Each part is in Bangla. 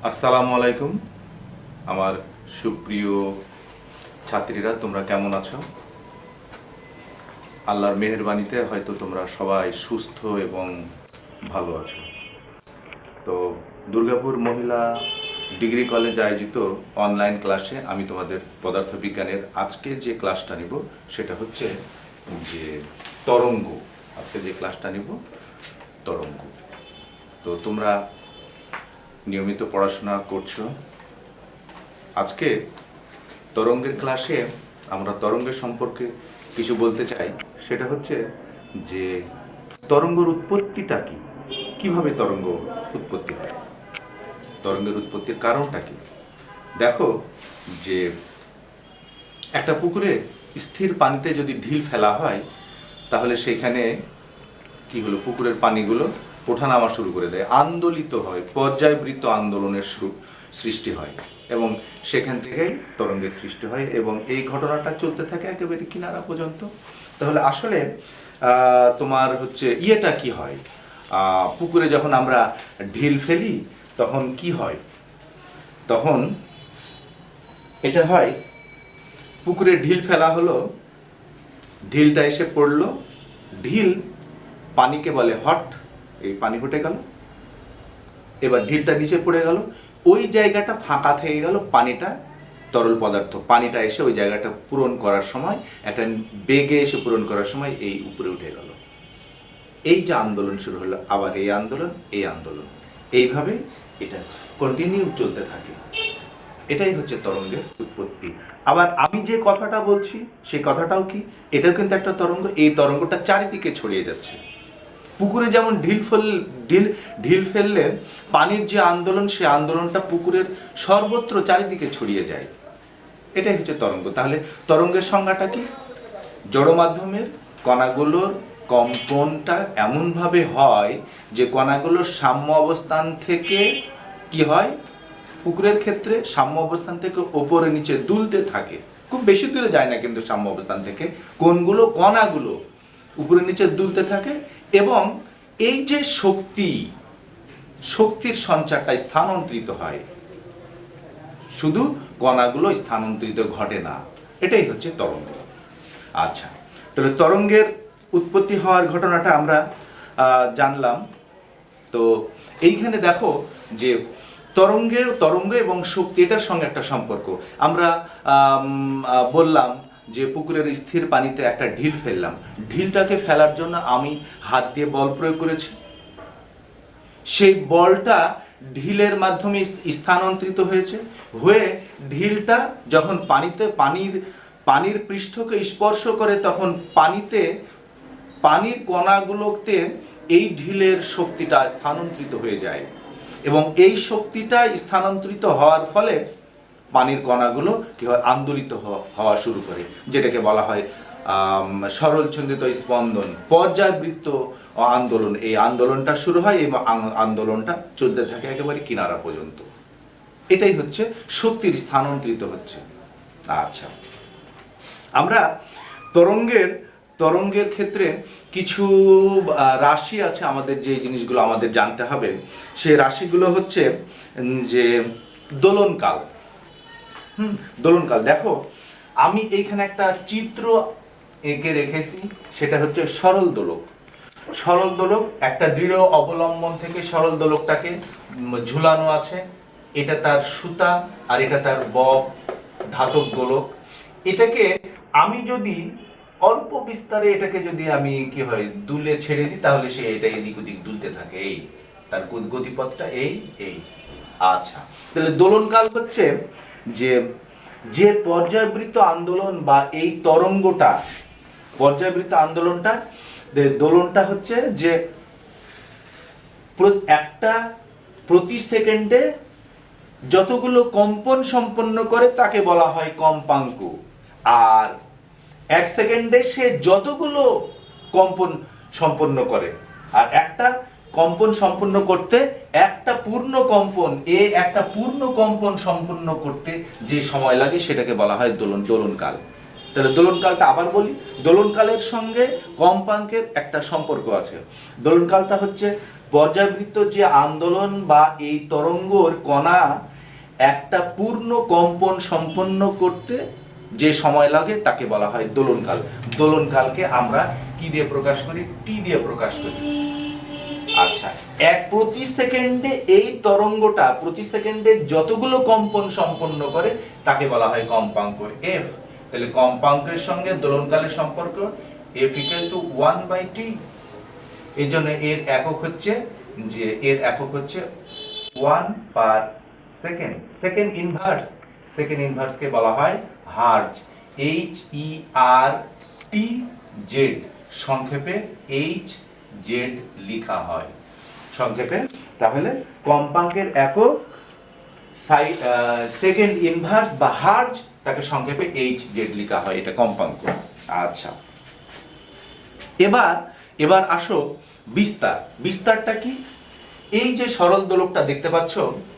আসসালামু আলাইকুম আমার সুপ্রিয় ছাত্রীরা, তোমরা কেমন আছো? আল্লাহর মেহেরবানিতে হয়তো তোমরা সবাই সুস্থ এবং ভালো আছো। তো দুর্গাপুর মহিলা ডিগ্রি কলেজ আয়োজিত অনলাইন ক্লাসে আমি তোমাদের পদার্থবিজ্ঞানের আজকে যে ক্লাসটা নিব সেটা হচ্ছে যে তরঙ্গ। আজকে যে ক্লাসটা নিব তরঙ্গ। তো তোমরা নিয়মিত পড়াশোনা করছো। আজকে তরঙ্গের ক্লাসে আমরা তরঙ্গের সম্পর্কে কিছু বলতে চাই। সেটা হচ্ছে যে তরঙ্গের উৎপত্তিটা কি, কিভাবে তরঙ্গ উৎপত্তি হয়, তরঙ্গের উৎপত্তির কারণটা কি। দেখো যে একটা পুকুরে স্থির পানিতে যদি ঢিল ফেলা হয় তাহলে সেখানে কি হলো, পুকুরের পানিগুলো ওঠানামা শুরু করে দেয়, আন্দোলিত হয়, পর্যায়বৃত্ত আন্দোলনের সৃষ্টি হয় এবং সেখান থেকেই তরঙ্গের সৃষ্টি হয় এবং এই ঘটনাটা চলতে থাকে একেবারে কিনারা পর্যন্ত। তাহলে আসলে তোমার হচ্ছে ইয়েটা কি হয়, পুকুরে যখন আমরা ঢিল ফেলি তখন কি হয়, তখন এটা হয় পুকুরে ঢিল ফেলা হলো, ঢিলটা এসে পড়লো, ঢিল পানিকে বলে হট, এই পানি ফুটে গেল, এবার ঢিলটা নিচে পড়ে গেল, ওই জায়গাটা ফাঁকা থেকে গেল, পানিটা তরল পদার্থ পানিটা এসে ওই জায়গাটা পূরণ করার সময় একটা বেগে এসে পূরণ করার সময় এই উপরে উঠে গেল। এই যে আন্দোলন শুরু হলো, আবার এই আন্দোলন, এই আন্দোলন, এইভাবে এটা কন্টিনিউ চলতে থাকে। এটাই হচ্ছে তরঙ্গের উৎপত্তি। আবার আমি যে কথাটা বলছি সেই কথাটাও কি, এটাও কিন্তু একটা তরঙ্গ। এই তরঙ্গটা চারিদিকে ছড়িয়ে যাচ্ছে। পুকুরে যেমন ঢিল ফেললে পানির যে আন্দোলন, সেই আন্দোলনটা পুকুরের সর্বত্র চারিদিকে ছড়িয়ে যায়। এটাই হচ্ছে তরঙ্গ। তাহলে তরঙ্গের সংজ্ঞাটা কি? জড় মাধ্যমের কণাগুলোর কম্পনটা এমনভাবে হয় যে কণাগুলোর সাম্য অবস্থান থেকে কি হয়, পুকুরের ক্ষেত্রে সাম্য অবস্থান থেকে ওপরে নিচে দুলতে থাকে, খুব বেশি দূরে যায় না কিন্তু সাম্য অবস্থান থেকে কোনগুলো কণাগুলো উপরে নিচে দুলতে থাকে এবং এই যে শক্তির সঞ্চারটা স্থানান্তরিত হয়, শুধু কণাগুলো স্থানান্তরিত ঘটে না। এটাই হচ্ছে তরঙ্গ। আচ্ছা, তাহলে তরঙ্গের উৎপত্তি হওয়ার ঘটনাটা আমরা জানলাম। তো এইখানে দেখো যে তরঙ্গ এবং শক্তি, এটার সঙ্গে একটা সম্পর্ক। আমরা বললাম যে পুকুরের স্থির পানিতে একটা ঢিল ফেললাম, ঢিলটাকে ফেলার জন্য আমি হাত দিয়ে বল প্রয়োগ করেছি, সেই বলটা ঢিলের মাধ্যমে স্থানান্তরিত হয়ে ঢিলটা যখন পানির পৃষ্ঠকে স্পর্শ করে তখন পানির কণাগুলোতে এই ঢিলের শক্তিটা স্থানান্তরিত হয়ে যায় এবং এই শক্তিটা স্থানান্তরিত হওয়ার ফলে পানির কণাগুলো কি হয়, আন্দোলিত হওয়া শুরু করে, যেটাকে বলা হয় সরল ছন্দিত স্পন্দন, পর্যায়বৃত্ত আন্দোলন। এই আন্দোলনটা শুরু হয় এবং আন্দোলনটা চলতে থাকে একেবারে কিনারা পর্যন্ত। এটাই হচ্ছে শক্তির স্থানান্তরিত হচ্ছে। আচ্ছা, আমরা তরঙ্গের ক্ষেত্রে কিছু রাশি আছে আমাদের, যে জিনিসগুলো আমাদের জানতে হবে সেই রাশিগুলো হচ্ছে যে দোলনকাল। দোলনকাল। দেখো আমি এইখানে একটা চিত্র এঁকে রেখেছি, সেটা হচ্ছে সরল দোলক। সরল দোলক একটা দৃঢ় অবলম্বন থেকে সরল দোলকটাকে ঝুলানো আছে, এটা তার সুতা আর এটা তার বব, ধাতব গোলক। এটাকে আমি যদি অল্প বিস্তারে এটাকে যদি আমি কি হয় দুলে ছেড়ে দিই তাহলে সে এটা এদিক ওদিক দুলতে থাকে, এই তার গতিপথটা এই। আচ্ছা, তাহলে দোলনকাল হচ্ছে যে পর্যায়বৃত্ত আন্দোলন বা এই তরঙ্গটা, পর্যায়বৃত্ত আন্দোলনটা, দোলনটা হচ্ছে যে একটা প্রতি সেকেন্ডে যতগুলো কম্পন সম্পন্ন করে তাকে বলা হয় কম্পাঙ্ক, আর এক সেকেন্ডে সে যতগুলো কম্পন সম্পন্ন করে, আর একটা কম্পন সম্পন্ন করতে একটা পূর্ণ কম্পন সম্পন্ন করতে যে সময় লাগে সেটাকে বলা হয় দোলনকাল। তাহলে দোলনকালটা আবার বলি, দোলনকালের সঙ্গে কম্পাঙ্কের একটা সম্পর্ক আছে। দোলনকালটা হচ্ছে পর্যাবৃত্ত যে আন্দোলন বা এই তরঙ্গর কণা একটা পূর্ণ কম্পন সম্পন্ন করতে যে সময় লাগে তাকে বলা হয় দোলনকাল। দোলনকালকে আমরা কি দিয়ে প্রকাশ করি? টি দিয়ে প্রকাশ করি। আচ্ছা, প্রতি সেকেন্ডে এই তরঙ্গটা প্রতি সেকেন্ডে যতগুলো কম্পন সম্পন্ন করে তাকে বলা হয় কম্পাঙ্ক এফ। তাহলে কম্পাঙ্কের সঙ্গে দোলনকালের সম্পর্ক এফ ইকুয়াল টু 1/t। এই জন্য এর একক হচ্ছে 1/সেকেন্ড। সেকেন্ড ইনভার্স, সেকেন্ড ইনভার্সকে বলা হয় হার্জ, HERTZ, সংক্ষেপে HZ লেখা হয় সংক্ষেপে। তাহলে কম্পাঙ্কের একক সেকেন্ড ইনভার্স বা হার্জ, তাকে সংক্ষেপে HZ লেখা হয়, এটা কম্পাঙ্ক। আচ্ছা, এবার আসো বিস্তার। বিস্তারটা কি? এই যে সরল দোলকটা দেখতে পাচ্ছ,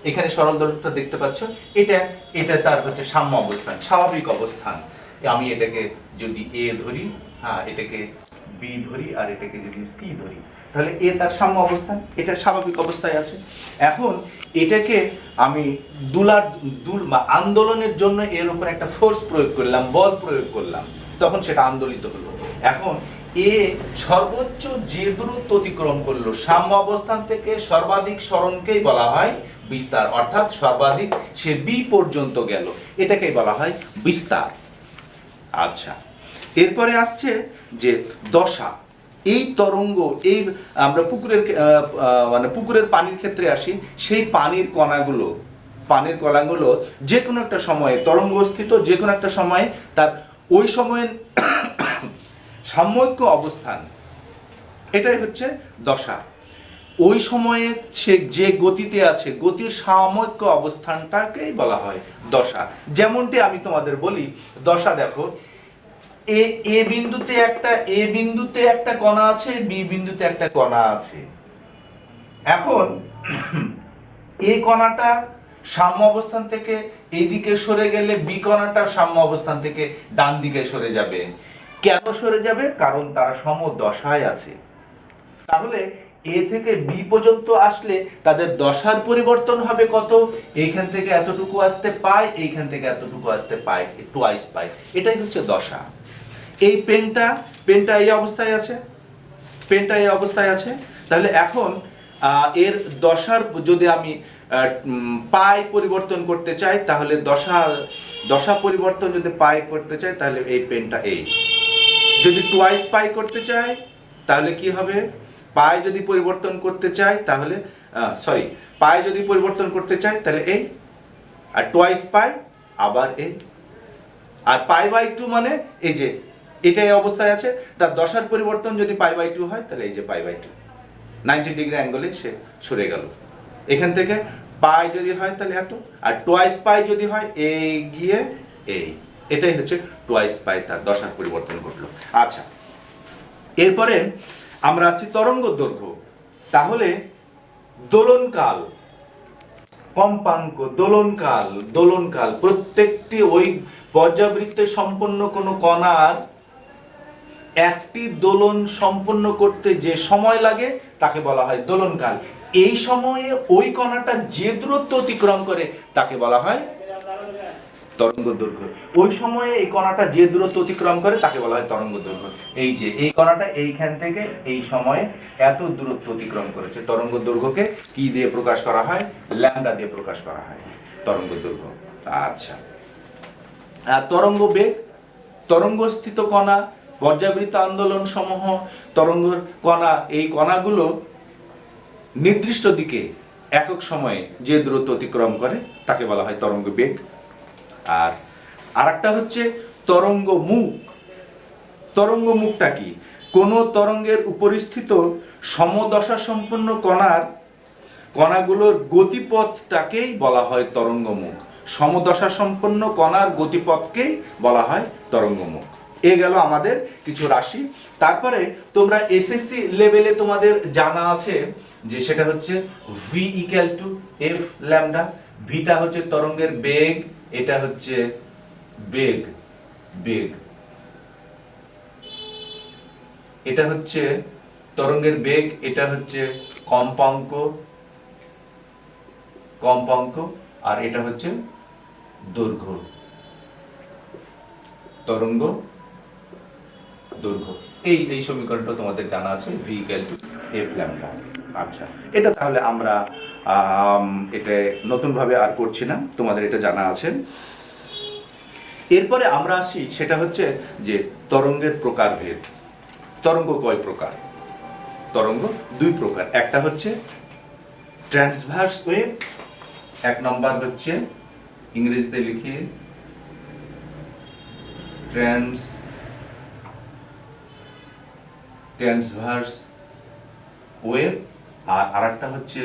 এখানে সরল দোলকটা দেখতে পাচ্ছ, এটা তার হচ্ছে সাম্য অবস্থান, স্বাভাবিক অবস্থান। আমি এটাকে যদি এ ধরি, এটাকে বি ধরি, আর এটাকে যদি সি ধরি, তাহলে এ তার সাম্য অবস্থান, এটা স্বাভাবিক অবস্থায় আছে। এখন এটাকে আমি আন্দোলনের জন্য এর উপর একটা ফোর্স প্রয়োগ করলাম, বল প্রয়োগ করলাম, তখন সেটা আন্দোলিত হলো। এখন এ সর্বোচ্চ যে দূরত্ব অতিক্রম করলো, সাম্য অবস্থান থেকে সর্বাধিক সরণকেই বলা হয় বিস্তার, অর্থাৎ সর্বাধিক সে বি পর্যন্ত গেল, এটাকেই বলা হয় বিস্তার। আচ্ছা, এরপরে আসছে যে দশা। এই তরঙ্গ, এই আমরা পুকুরের পানির ক্ষেত্রে আসি, সেই পানির কণাগুলো যে কোনো একটা সময়ে তরঙ্গস্থিত, যে কোনো একটা সময়ে তার ওই সময়ের সাম্যৈক্য অবস্থান, এটাই হচ্ছে দশা। ওই সময়ে সে যে গতিতে আছে, গতির সাম্যৈক্য অবস্থানটাকেই বলা হয় দশা। যেমনটি আমি তোমাদের বলি, দশা দেখো, এ বিন্দুতে একটা কণা আছে, বি বিন্দুতে একটা কণা আছে। এখন এই কণাটা সাম্য অবস্থান থেকে এইদিকে সরে গেলে বি কণাটা সাম্য অবস্থান থেকে ডান দিকে সরে যাবে। কেন সরে যাবে? কারণ তারা সমদশায় আছে। তাহলে এ থেকে বি পর্যন্ত আসলে তাদের দশার পরিবর্তন হবে কত? এইখান থেকে এতটুকু আসতে পাই, এইখান থেকে এতটুকু আসতে পাই, টুয়াইস পাই, এটাই হচ্ছে দশা। এই পেনটা এই অবস্থায় আছে, তাহলে এখন এর দশার যদি আমি পাই পরিবর্তন করতে চাই, তাহলে দশা পরিবর্তন যদি পাই করতে চাই, তাহলে এই পেনটা এই। যদি টুয়াইস পাই করতে চাই তাহলে কি হবে? পাই যদি পরিবর্তন করতে চাই তাহলে পাই যদি পরিবর্তন করতে চাই তাহলে এই, আর টুয়াইস পাই আবার এই, আর পাই বাই 2 মানে এই যে এটা এই অবস্থায় আছে, তার দশার পরিবর্তন যদি পাই বাই 2 হয়, তাহলে এই যে পাই বাই 2 90 ডিগ্রি অ্যাঙ্গেলে সে সরে গেল। এখান থেকে পাই যদি হয় তাহলে এত, আর টুয়াইস পাই যদি হয় এই গিয়ে এই, এটাই হচ্ছে টুয়াইস পাই, তার দশার পরিবর্তন ঘটলো। আচ্ছা, এরপরে আমরা আসছি তরঙ্গ দৈর্ঘ্য। তাহলে দোলনকাল, কম্পাঙ্ক, দোলনকাল প্রত্যেকটি ওই পর্যাবৃত্তে সম্পন্ন কোন কণার একটি দোলন সম্পন্ন করতে যে সময় লাগে তাকে বলা হয় দোলনকাল। এই সময়ে ওই কণাটা যে দূরত্ব অতিক্রম করে তাকে বলা হয় তরঙ্গ দৈর্ঘ্য। ওই সময়ে এই কণাটা যে দূরত্ব অতিক্রম করে তাকে বলা হয় তরঙ্গ দৈর্ঘ্য। এই যে এই কণাটা এইখান থেকে এই সময়ে এত দূরত্ব অতিক্রম করেছে, তরঙ্গ দৈর্ঘ্যকে কি দিয়ে প্রকাশ করা হয়? ল্যামডা দিয়ে প্রকাশ করা হয় তরঙ্গ দৈর্ঘ্য। আচ্ছা, আর তরঙ্গ বেগ, তরঙ্গস্থিত কণা, পর্যাবৃত্ত আন্দোলন সমূহ তরঙ্গের কণা, এই কণাগুলো নির্দিষ্ট দিকে একক সময়ে যে দূরত্ব অতিক্রম করে তাকে বলা হয় তরঙ্গ বেগ। আর আরেকটা হচ্ছে তরঙ্গ মুখ। তরঙ্গ মুখটা কি? কোন তরঙ্গের উপরিস্থিত সমদশা সম্পন্ন কণাগুলোর গতিপথটাকেই বলা হয় তরঙ্গ মুখ। সমদশা সম্পন্ন কণার গতিপথকেই বলা হয় তরঙ্গ মুখ। এ গেল আমাদের কিছু রাশি। তারপরে তোমরা এসএসসি লেভেলে তোমাদের জানা আছে যে সেটা হচ্ছে V equal to F lambda. ভিটা হচ্ছে তরঙ্গের বেগ, এটা হচ্ছে বেগ, এটা হচ্ছে তরঙ্গের বেগ, এটা হচ্ছে কম্পাঙ্ক, আর এটা হচ্ছে দৈর্ঘ্য, তরঙ্গ দৈর্ঘ্য। এই সমীকরণটা তোমাদের জানা আছে, v equal two f lambda. আচ্ছা, এটা তাহলে আমরা এটা নতুনভাবে আর করছি না, তোমাদের এটা জানা আছে। এরপরে আমরা আসি, সেটা হচ্ছে যে তরঙ্গের প্রকারভেদ। তরঙ্গ কয় প্রকার? তরঙ্গ দুই প্রকার। একটা হচ্ছে ট্রান্সভার্স ওয়েভ, এক নম্বর হচ্ছে ইংরেজিতে লিখি ট্রান্সভার্স ওয়েভ, আর আরেকটা হচ্ছে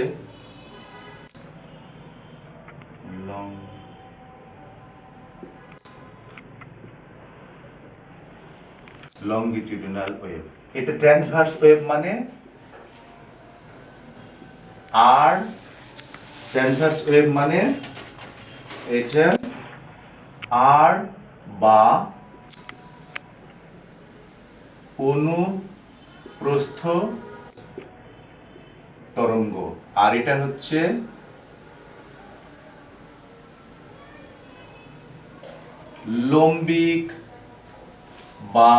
লংগিটিউডিনাল ওয়েভ। এটা ট্রান্সভার্স ওয়েভ মানে আর ট্রান্সভার্স ওয়েভ মানে এটা আর বা অনুপ্রস্থ তরঙ্গ, আর এটা হচ্ছে লম্বিক বা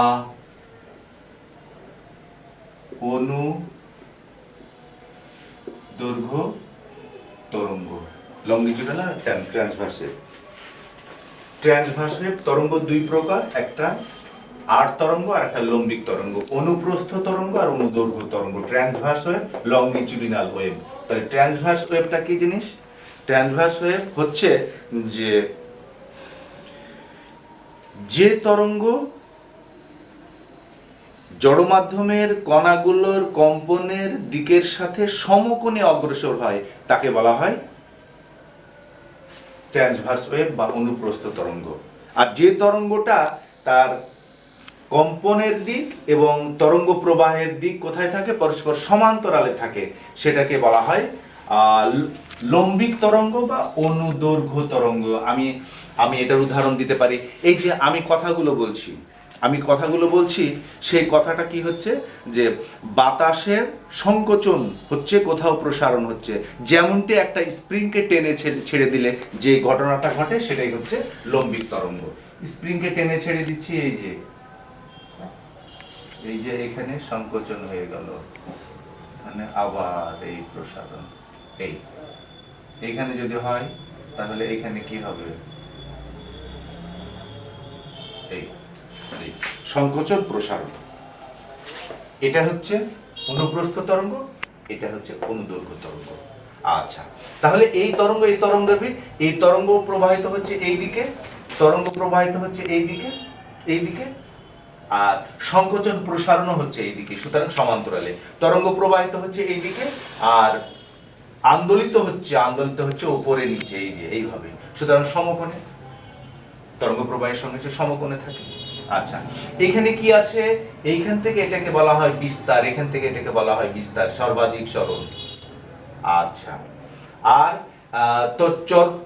অনুদৈর্ঘ্য তরঙ্গ, লংগিটিউডিনাল আর ট্রান্সভার্স ওয়েভ। ট্রান্সভার্স ওয়েভ তরঙ্গ দুই প্রকার, একটা আর্ট তরঙ্গ আর একটা লম্বিক তরঙ্গ, অনুপ্রস্থ তরঙ্গ আর অনুদৈর্ঘ্য তরঙ্গ। Transverse wave, longitudinal wave. তাহলে ট্রান্সভার্স ওয়েভটা কি জিনিস? ট্রান্সভার্স ওয়েভ হচ্ছে যে তরঙ্গ জড় মাধ্যমের কণাগুলোর কম্পনের দিকের সাথে সমকোণে অগ্রসর হয় তাকে বলা হয় ট্রান্সভার্স ওয়েভ বা অনুপ্রস্থ তরঙ্গ। আর যে তরঙ্গটা তার কম্পনের দিক এবং তরঙ্গ প্রবাহের দিক কোথায় থাকে? পরস্পর সমান্তরালে থাকে, সেটাকে বলা হয় লম্বিক তরঙ্গ বা অনুদৈর্ঘ্য তরঙ্গ। আমি এটার উদাহরণ দিতে পারি। এই যে আমি কথাগুলো বলছি, সেই কথাটা কি হচ্ছে যে বাতাসের সংকোচন হচ্ছে, কোথাও প্রসারণ হচ্ছে। যেমনটি একটা স্প্রিংকে টেনে ছেড়ে দিলে যে ঘটনাটা ঘটে সেটাই হচ্ছে লম্বিক তরঙ্গ। স্প্রিংকে টেনে ছেড়ে দিচ্ছি, এই যে এখানে সংকোচন হয়ে গেল, মানে আবার এই প্রসারণ, এইখানে যদি হয় তাহলে এখানে কি হবে? এই সংকোচন প্রসারণ। এটা হচ্ছে অনুপ্রস্থ তরঙ্গ, এটা হচ্ছে অনুদৈর্ঘ্য তরঙ্গ। আচ্ছা, তাহলে এই তরঙ্গ প্রবাহিত হচ্ছে এইদিকে, এইদিকে, আর সংকোচন প্রসারণ হচ্ছে এইদিকে, সুতরাং সমান্তরালে। তরঙ্গ প্রবাহিত হচ্ছে এইদিকে আর আন্দোলিত হচ্ছে উপরে নিচে, এই যে এইভাবে, সুতরাং সমকোণে, তরঙ্গ প্রবাহের সঙ্গে সমকোণে থাকে। আচ্ছা, এখানে কি আছে? এইখান থেকে এটাকে বলা হয় বিস্তার, এখান থেকে এটাকে বলা হয় বিস্তার, সর্বাধিক সরণ। আচ্ছা, আর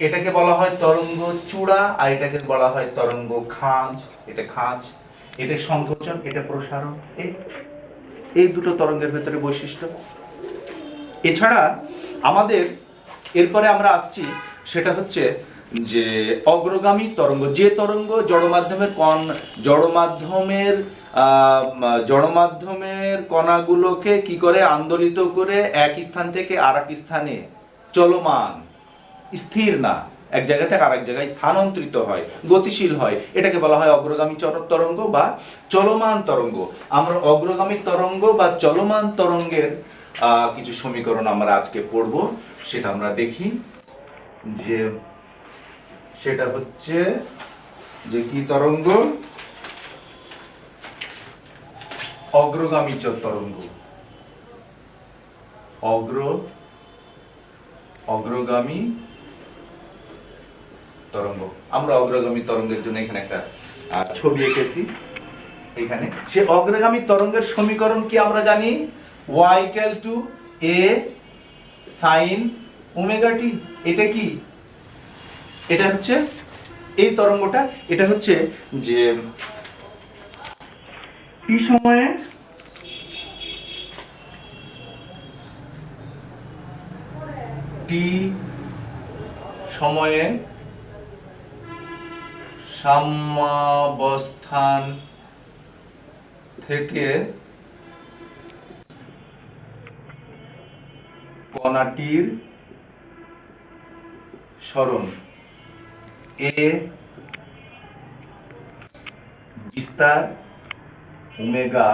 এটাকে বলা হয় তরঙ্গ চূড়া, আর এটাকে বলা হয় তরঙ্গ খাঁজ। এটা খাঁজ, এটা সংকোচন, এটা প্রসারণ। এই দুটো তরঙ্গের ভেতরে বৈশিষ্ট্য। এছাড়া আমাদের এরপরে আমরা আসছি, সেটা হচ্ছে যে অগ্রগামী তরঙ্গ। যে তরঙ্গ জড়মাধ্যমের কণাগুলোকে কি করে? আন্দোলিত করে এক স্থান থেকে আরেক স্থানে চলমান, স্থির না, এক জায়গা থেকে আরেক জায়গায় স্থানান্তরিত হয়, গতিশীল হয়, এটাকে বলা হয় অগ্রগামী তরঙ্গ বা চলমান তরঙ্গ। আমরা অগ্রগামী তরঙ্গ বা চলমান তরঙ্গের কিছু সমীকরণ আমরা আজকে পড়ব, সেটা আমরা দেখি। যে সেটা হচ্ছে যে কি তরঙ্গ? অগ্রগামী তরঙ্গ, অগ্রগামী তরঙ্গ। আমরা অগ্রগামী তরঙ্গের জন্য এখানে একটা ছবি এঁকেছি। এখানে সে অগ্রগামী তরঙ্গের সমীকরণ কি আমরা জানি? y equal to a sin omega t। এটা কি? এটা হচ্ছে এই তরঙ্গটা, এটা হচ্ছে যে t সময়ে টি সময়ে সাম্যাবস্থান থেকে কণাটির সরণ এ বিস্তার ওমেগা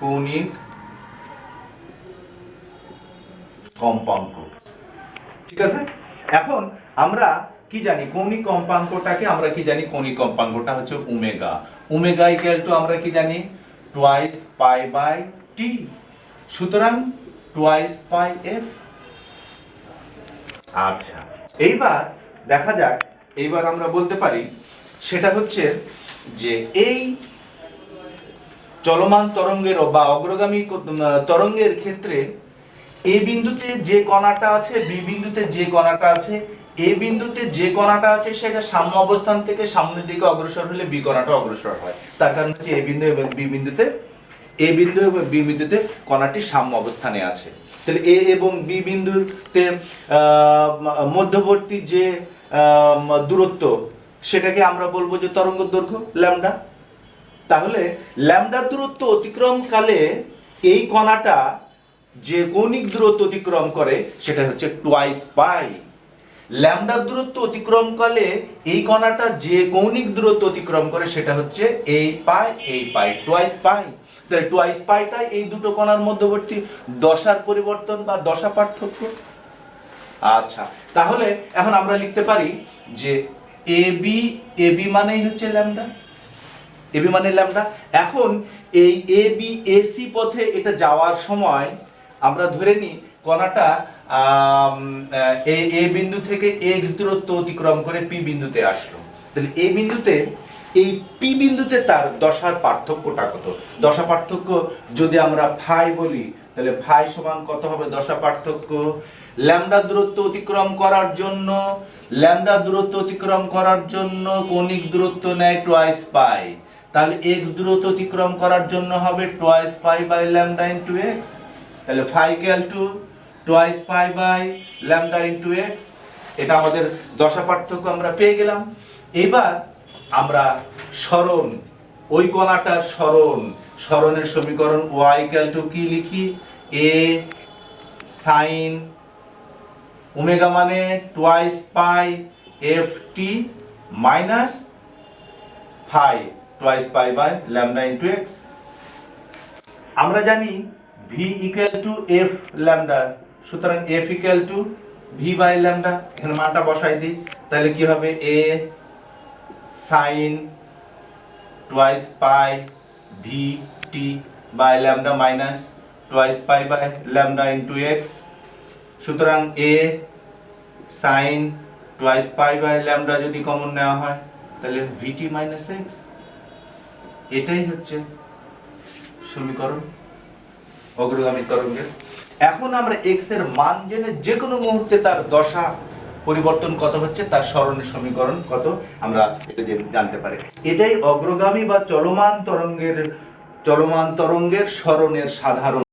কৌণিক কম্পাঙ্ক। ঠিক আছে, এখন আমরা কি জানি কৌণিক কম্পাঙ্কটাকে, আমরা কি জানি কৌণিক কম্পাঙ্কটা হচ্ছে ওমেগা। ওমেগা ইকুয়াল টু আমরা কি জানি টুয়াইস পাই বাই টি, সুতরাং টুয়াইস পাই এফ। আচ্ছা, এইবার দেখা যাক, এইবার আমরা বলতে পারি সেটা হচ্ছে যে এই চলমান তরঙ্গের বা অগ্রগামী তরঙ্গের ক্ষেত্রে এ বিন্দুতে যে কণাটা আছে, বি বিন্দুতে যে কণাটা আছে, এ বিন্দুতে যে কণাটা আছে সেটা সাম্য অবস্থান থেকে সামনের দিকে অগ্রসর হলে বি কণাটা অগ্রসর হয়। তার কারণ হচ্ছে এ বিন্দু এবং বি বিন্দুতে, এ বিন্দু এবং বি বিন্দুতে কণাটি সাম্য অবস্থানে আছে। তাহলে এ এবং বি বিন্দুতে মধ্যবর্তী যে দূরত্ব সেটাকে আমরা বলবো যে তরঙ্গ দৈর্ঘ্য ল্যামডা। তাহলে ল্যামডা দূরত্ব অতিক্রমকালে এই কণাটা যে কৌণিক দূরত্ব অতিক্রম করে সেটা হচ্ছে টুয়াইস পাই। ল্যামডা দূরত্ব অতিক্রমকালে এই কণাটা যে কৌণিক দূরত্ব অতিক্রম করে সেটা হচ্ছে এই পাই টুয়াইস পাই। তাহলে টুয়াইস পাইটা এই দুটো কণার মধ্যবর্তী দশার পরিবর্তন বা দশা পার্থক্য। আচ্ছা, তাহলে এখন আমরা লিখতে পারি যে এবি মানেই হচ্ছে ল্যামডা, এবি মানে ল্যামডা। এখন এই এবি এসি পথে এটা যাওয়ার সময় আমরা ধরে নিই কণাটা এ বিন্দু থেকে এক্স দূরত্ব অতিক্রম করে পি বিন্দুতে আসলো। তাহলে এই বিন্দুতে, এই পি বিন্দুতে তার দশার পার্থক্যটা কত? দশা পার্থক্য যদি আমরা ফাই বলি তাহলে ফাই সমান কত হবে দশা পার্থক্য? ল্যামডা দূরত্ব অতিক্রম করার জন্য, ল্যামডা দূরত্ব অতিক্রম করার জন্য কৌণিক দূরত্ব নেয় টুয়াইস পাই। তাহলে এক্স দূরত্ব অতিক্রম করার জন্য হবে twice pi by lambda into x. তাহলে phi equal to twice pi by lambda into x. এটা আমাদের দশা পার্থক্য আমরা পেয়ে গেলাম। এবার আমরা সরণ, ওই কণাটার সরণের সমীকরণ y ইকুয়াল টু কি লিখি? a sin ওমেগা মানে twice pi F T minus phi twice pi by lambda into X. আমরা জানি v equal to F lambda, সুতরাং f equal to v by lambda. এখানে মানটা বসাই দিই, তাহলে কি হবে? a sin twice pi v t by lambda minus twice pi by lambda into X. সুতরাং a sin twice pi by lambda যদি কমন নেওয়া হয় তাহলে vt মাইনাস এক্স। এটাই হচ্ছে সমীকরণ অগ্রগামী তরঙ্গের। এখন আমরা x এর মান জেনে যে কোনো মুহূর্তে তার দশা পরিবর্তন কত হচ্ছে, তার সরণের সমীকরণ কত আমরা এটা জানতে পারি। এটাই অগ্রগামী বা চলমান তরঙ্গের সরণের সাধারণ